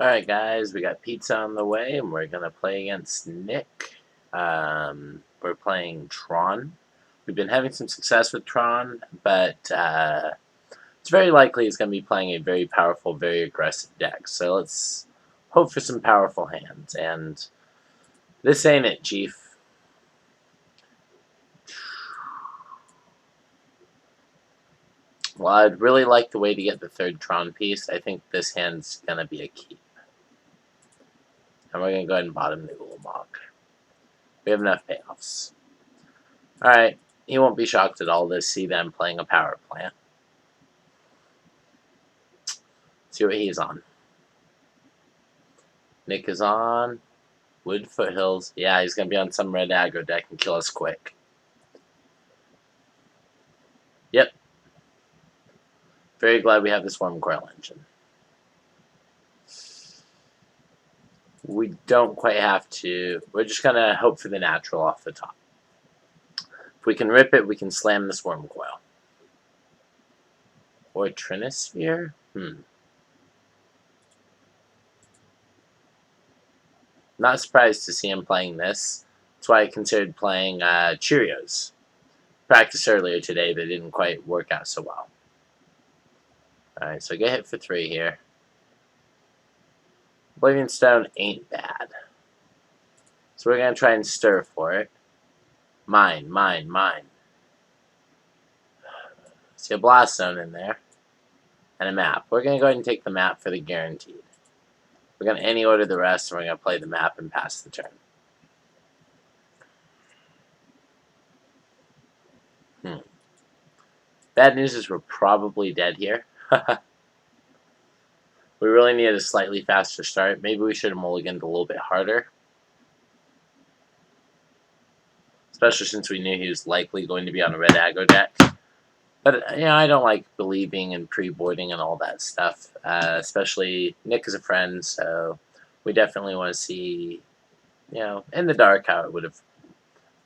Alright guys, we got pizza on the way and we're going to play against Nick. We're playing Tron. We've been having some success with Tron, but it's very likely he's going to be playing a very powerful, very aggressive deck. So let's hope for some powerful hands. And this ain't it, Chief. Well, I'd really like the way to get the third Tron piece. I think this hand's going to be a keep. And we're going to go ahead and bottom the Ulamog. We have enough payoffs. Alright, he won't be shocked at all to see them playing a power plant. See what he's on. Nick is on Wood Foothills. Yeah, he's going to be on some red aggro deck and kill us quick. Yep. Very glad we have this Worm Coil engine. We don't quite have to. We're just going to hope for the natural off the top. If we can rip it, we can slam this Worm Coil. Or Trinisphere? Not surprised to see him playing this. That's why I considered playing Cheerios. Practiced earlier today, but it didn't quite work out so well. Alright, so get hit for 3 here. Oblivion Stone ain't bad. So we're going to try and stir for it. Mine. See a Blast Zone in there. And a map. We're going to go ahead and take the map for the guaranteed. We're going to any order the rest, and we're going to play the map and pass the turn. Bad news is we're probably dead here. We really need a slightly faster start. Maybe we should have mulliganed a little bit harder. Especially since we knew he was likely going to be on a red aggro deck. But, you know, I don't like believing and pre-boarding and all that stuff. Especially Nick is a friend, so we definitely want to see, you know, in the dark how it would have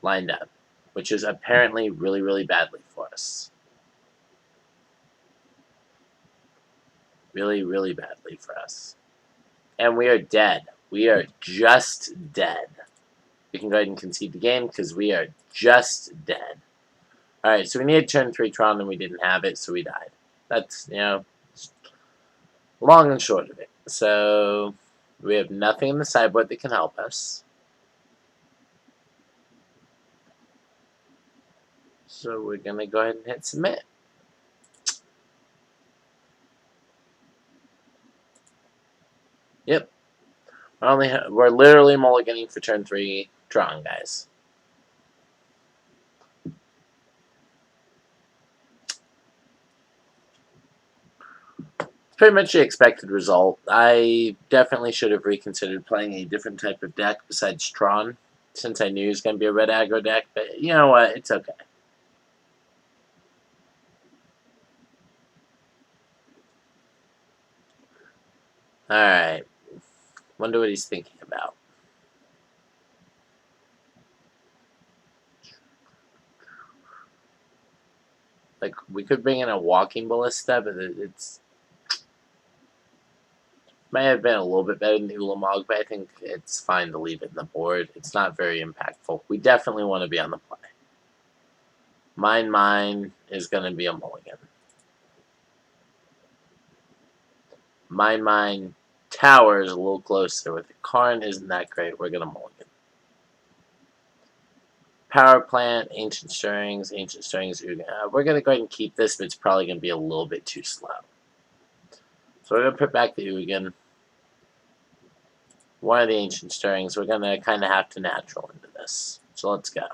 lined up. Which is apparently really, really badly for us. Really, really badly for us. And we are dead. We are just dead. We can go ahead and concede the game because we are just dead. Alright, so we needed turn 3 Tron and we didn't have it, so we died. That's, you know, long and short of it. So, we have nothing in the sideboard that can help us. So we're going to go ahead and hit submit. Yep. We're literally mulliganing for turn 3 Tron, guys. It's pretty much the expected result. I definitely should have reconsidered playing a different type of deck besides Tron, since I knew it was going to be a red aggro deck, but you know what, it's okay. Alright. Wonder what he's thinking about. Like, we could bring in a Walking Ballista, but it's... May have been a little bit better than the Ulamog, but I think it's fine to leave it in the board. It's not very impactful. We definitely want to be on the play. Mine is going to be a mulligan. Mine Tower is a little closer. With the Karn isn't that great. We're going to mulligan. Power Plant, Ancient Stirrings. We're going to go ahead and keep this, but it's probably going to be a little bit too slow. So we're going to put back the Ugin. One of the Ancient Stirrings. We're going to kind of have to natural into this. So let's go.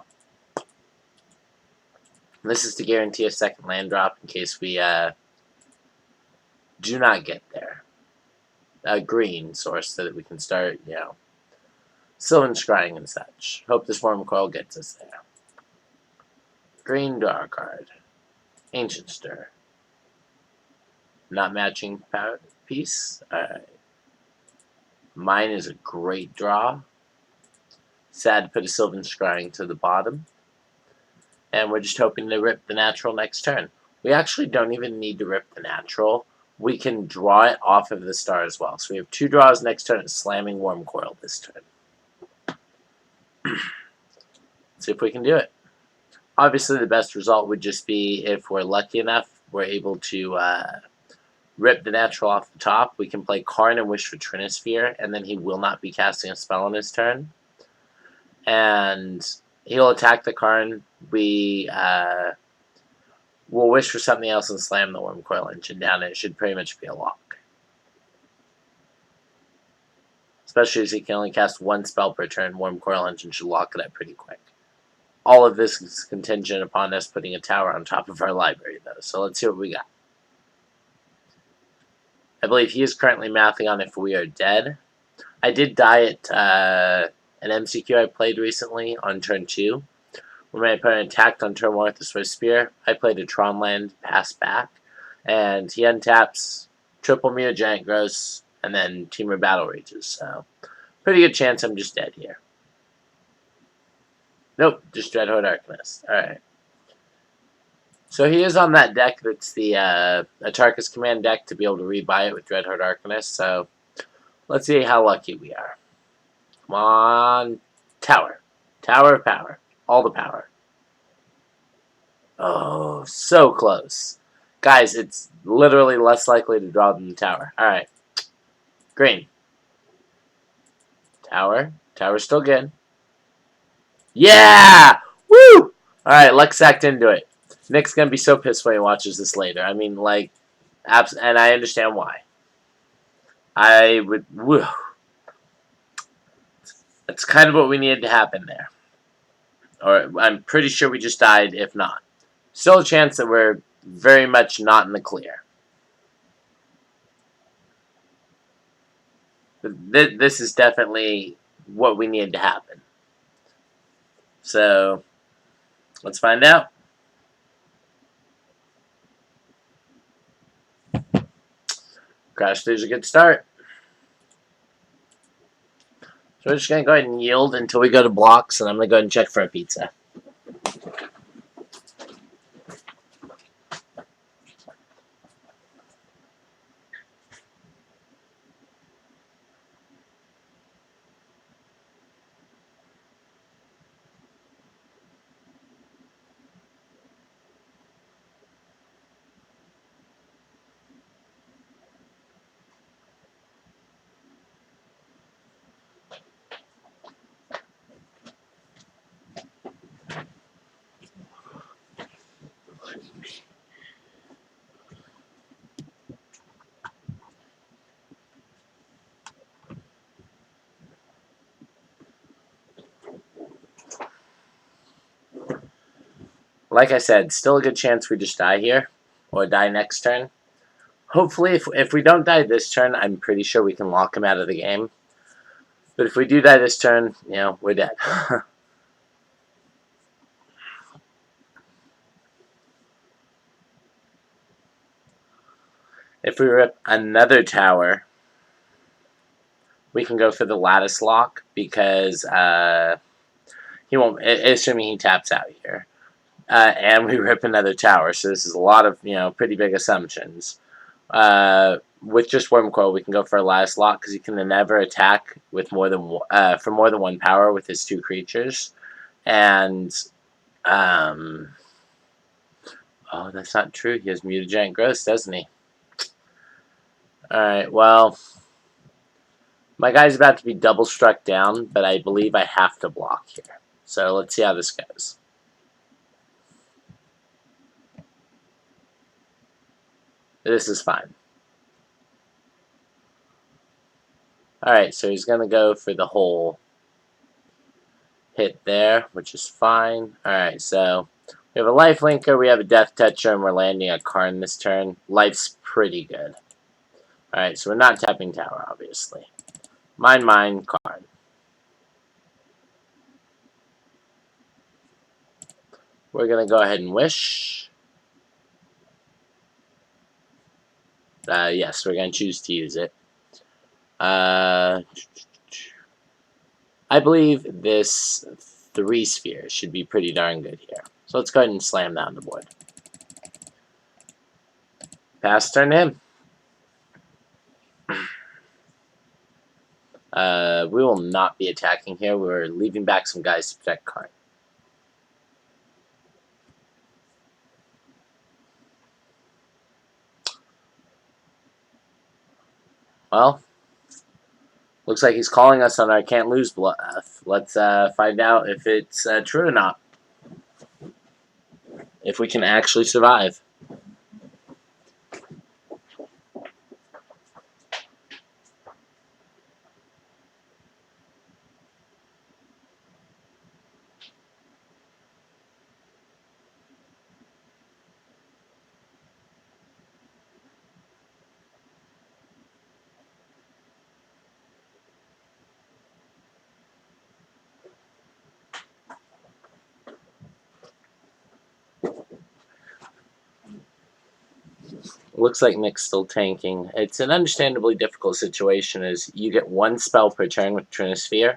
This is to guarantee a second land drop in case we do not get there. A green source so that we can start, you know, Sylvan Scrying and such. Hope this Worm Coil gets us there. Green draw card. Ancient Stir. Not matching power piece. Alright. Mine is a great draw. Sad to put a Sylvan Scrying to the bottom. And we're just hoping to rip the natural next turn. We actually don't even need to rip the natural. we can draw it off of the star as well. So we have 2 draws next turn and slamming Worm Coil this turn. See if we can do it. Obviously, the best result would just be if we're lucky enough, we're able to rip the natural off the top. We can play Karn and wish for Trinisphere, and then he will not be casting a spell on his turn. And he'll attack the Karn. We will wish for something else and slam the Worm Coil Engine down, and it should pretty much be a lock. Especially as he can only cast 1 spell per turn, Worm Coil Engine should lock it up pretty quick. All of this is contingent upon us putting a tower on top of our library, though. So let's see what we got. I believe he is currently mathing on if we are dead. I did die at an MCQ I played recently on turn 2. When my opponent attacked on turn 1 with the Swift Spear, I played a Tron land, pass back, and he untaps, triple me a Giant Gross, and then Teamer Battle Rages. So, pretty good chance I'm just dead here. Nope, just Dreadhorde Arcanist. Alright. So he is on that deck that's the Atarka's Command deck to be able to rebuy it with Dreadhorde Arcanist. So let's see how lucky we are. Come on. Tower. Tower of Power. All the power. Oh, so close. Guys, it's literally less likely to draw than the tower. Alright. Green. Tower. Tower's still good. Yeah! Woo! Alright, Lucksack didn't do it. Nick's gonna be so pissed when he watches this later. I mean, like, and I understand why. I would. Woo. That's kind of what we needed to happen there. Or I'm pretty sure we just died, if not. Still a chance that we're very much not in the clear. This is definitely what we needed to happen. So, let's find out. Crash Through's a good start. So we're just going to go ahead and yield until we go to blocks, and I'm going to go ahead and check for a pizza. Like I said, still a good chance we just die here, or die next turn. Hopefully, if we don't die this turn, I'm pretty sure we can lock him out of the game. But if we do die this turn, you know, we're dead. If we rip another tower, we can go for the Lattice Lock, because he won't, assuming he taps out here. And we rip another tower, so this is a lot of, you know, pretty big assumptions. With just Worm Coil, we can go for a Lattice Lock, because he can never attack with for more than 1 power with his 2 creatures. And, oh, that's not true. He has Mutagiant Growth, doesn't he? Alright, well, my guy's about to be double struck down, but I believe I have to block here. So let's see how this goes. This is fine. Alright, so he's going to go for the whole hit there, which is fine. Alright, so we have a Life Linker, we have a Death Toucher, and we're landing a Karn this turn. Life's pretty good. Alright, so we're not tapping tower, obviously. Mine, Karn. We're going to go ahead and wish. Yes, we're going to choose to use it. I believe this 3 sphere should be pretty darn good here. So let's go ahead and slam that on the board. Pass turn to him. We will not be attacking here. We're leaving back some guys to protect Karn. Well, looks like he's calling us on our can't lose bluff. Let's find out if it's true or not. If we can actually survive. Looks like Nick's still tanking. It's an understandably difficult situation as you get one spell per turn with Trinisphere.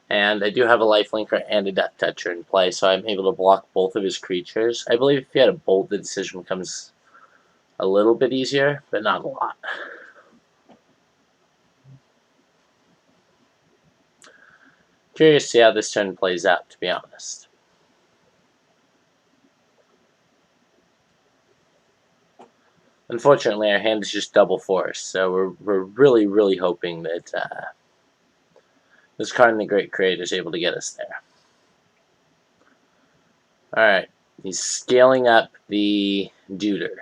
And I do have a lifelinker and a Death Toucher in play, so I'm able to block both of his creatures. I believe if he had a Bolt, the decision becomes a little bit easier, but not a lot. Curious to see how this turn plays out, to be honest. Unfortunately, our hand is just double force, so we're really, really hoping that this Karn the Great Creator is able to get us there. Alright, he's scaling up the Duder.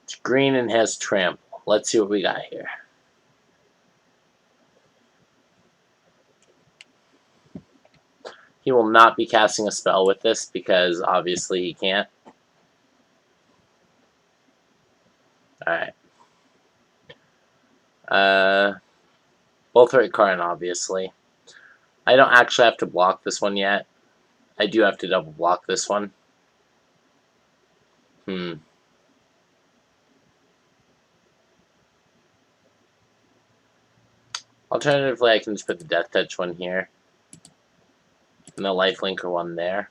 It's green and has Trample. Let's see what we got here. He will not be casting a spell with this because obviously he can't. Alright. Both are at Karn, obviously. I don't actually have to block this one yet. I do have to double block this one. Alternatively, I can just put the Death Touch one here. And the Lifelinker one there.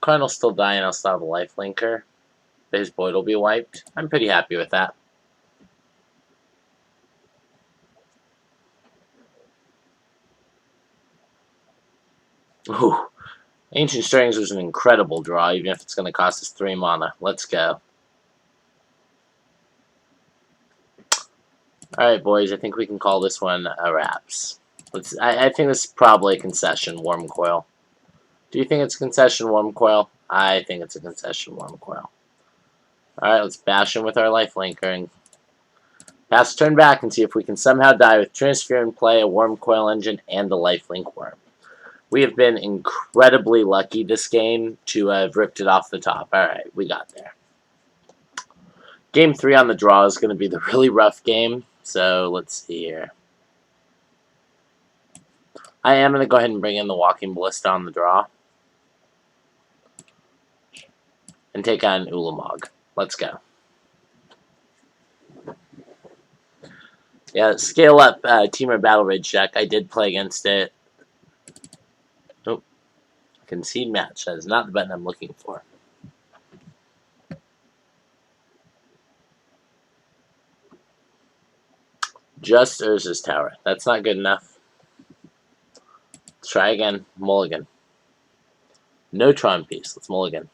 Karn will still die and I'll still have a Lifelinker. But his Void will be wiped. I'm pretty happy with that. Ooh. Ancient Strings was an incredible draw, even if it's going to cost us 3 mana. Let's go. Alright, boys, I think we can call this one a wraps. I think this is probably a concession, Wormcoil. Do you think it's a concession, Wormcoil? I think it's a concession, Wormcoil. Alright, let's bash him with our Lifelinker and pass the turn back and see if we can somehow die with Trinisphere in play, a Wormcoil Engine, and a Lifelink Worm. We have been incredibly lucky this game to have ripped it off the top. Alright, we got there. Game 3 on the draw is going to be the really rough game, so let's see here. I am going to go ahead and bring in the Walking Ballista on the draw. And take on Ulamog. Let's go. Yeah, scale up Teamer Battle Rage deck. I did play against it. Oh, concede match. That is not the button I'm looking for. Just Urza's Tower. That's not good enough. Let's try again. Mulligan. No Tron piece. Let's mulligan.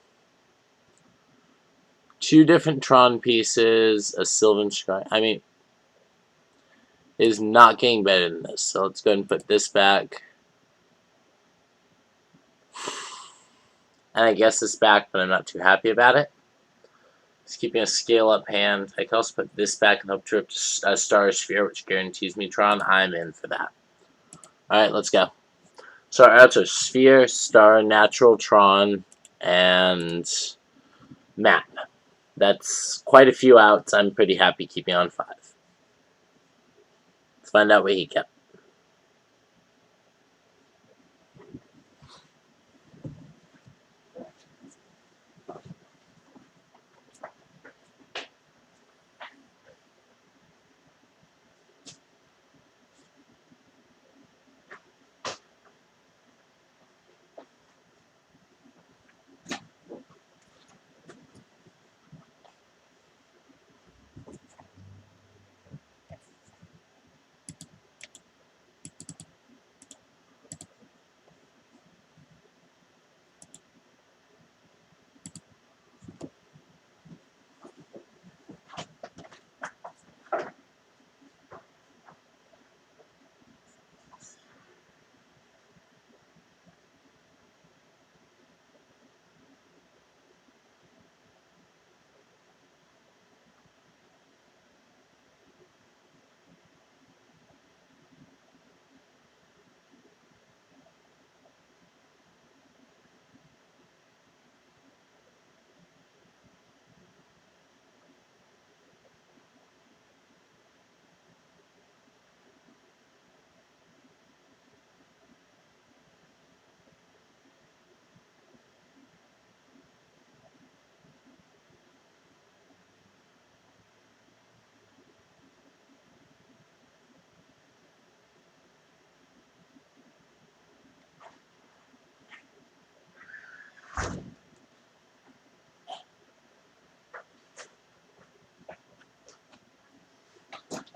2 different Tron pieces. A Sylvan Shrine. I mean, it is not getting better than this. So let's go ahead and put this back. And I guess this back, but I'm not too happy about it. It's keeping a scale-up hand. I can also put this back and hope to rip a Star Sphere, which guarantees me Tron. I'm in for that. Alright, let's go. So our outs are Sphere, Star, Natural, Tron, and Map. That's quite a few outs. I'm pretty happy keeping on 5. Let's find out what he kept.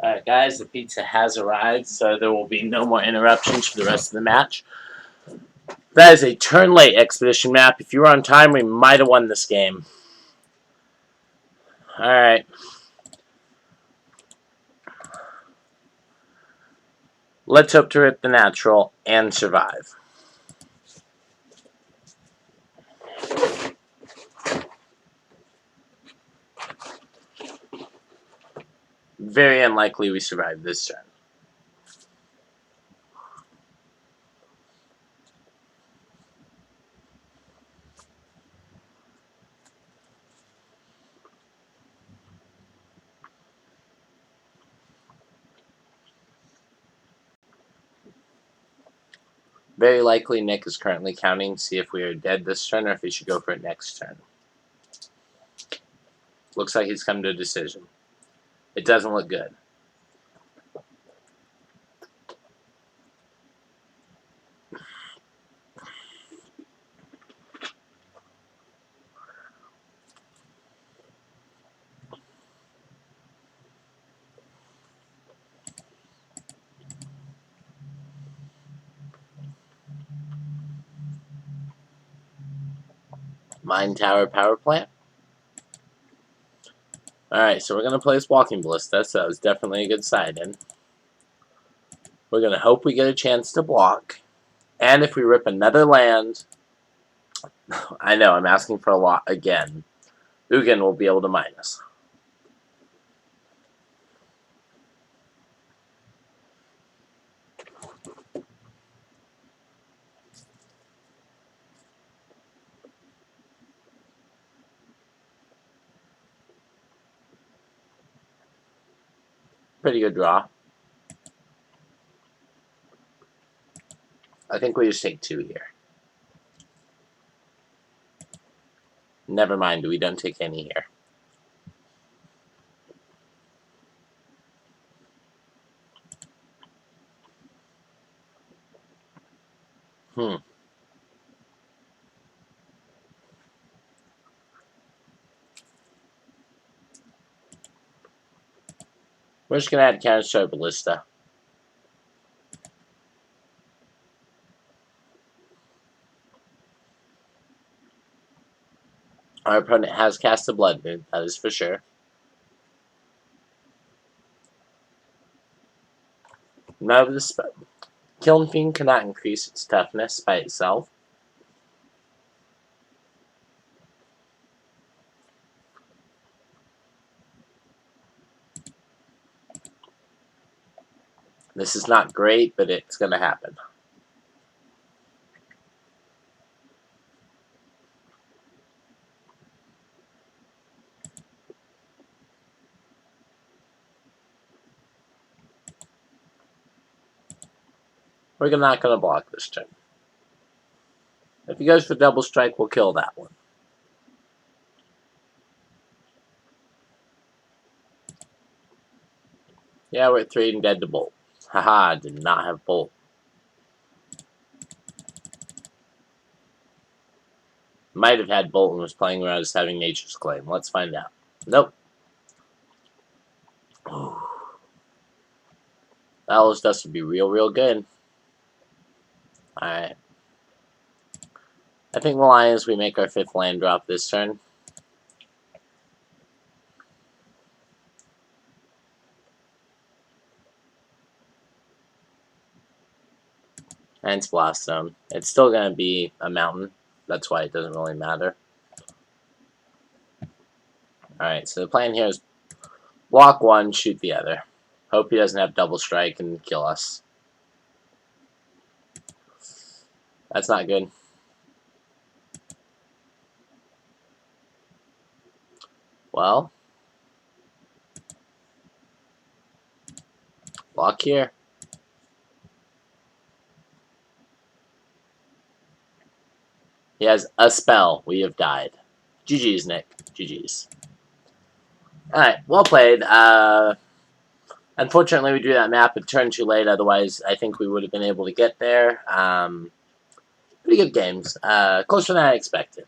Alright, guys, the pizza has arrived, so there will be no more interruptions for the rest of the match. That is a turn late expedition map. If you were on time, we might have won this game. Alright. Let's hope to hit the natural and survive. Very unlikely we survive this turn. Very likely Nick is currently counting to see if we are dead this turn or if he should go for it next turn. Looks like he's come to a decision. It doesn't look good. Mine Tower Power Plant. Alright, so we're going to place Walking Ballista, so that was definitely a good side in. We're going to hope we get a chance to block. And if we rip another land, I know, I'm asking for a lot again, Ugin will be able to mine us. Pretty good draw. I think we just take 2 here. Never mind, we don't take any here. We're just going to add counters to our Ballista. Our opponent has cast a Blood Moon, that is for sure. Now the spell. Kiln Fiend cannot increase its toughness by itself. This is not great, but it's going to happen. We're not going to block this turn. If he goes for double strike, we'll kill that one. Yeah, we're at 3 and dead to Bolt. Haha, did not have Bolt. Might have had Bolt and was playing around as having Nature's Claim. Let's find out. Nope. That Dust would be real good. Alright. I think the line is we make our 5th land drop this turn. And it's Blast Zone. It's still going to be a mountain. That's why it doesn't really matter. Alright, so the plan here is block 1, shoot the other. Hope he doesn't have double strike and kill us. That's not good. Well, block here. He has a spell. We have died. GG's, Nick. GG's. Alright, well played. Unfortunately, we drew that map. It turned too late. Otherwise, I think we would have been able to get there. Pretty good games. Closer than I expected.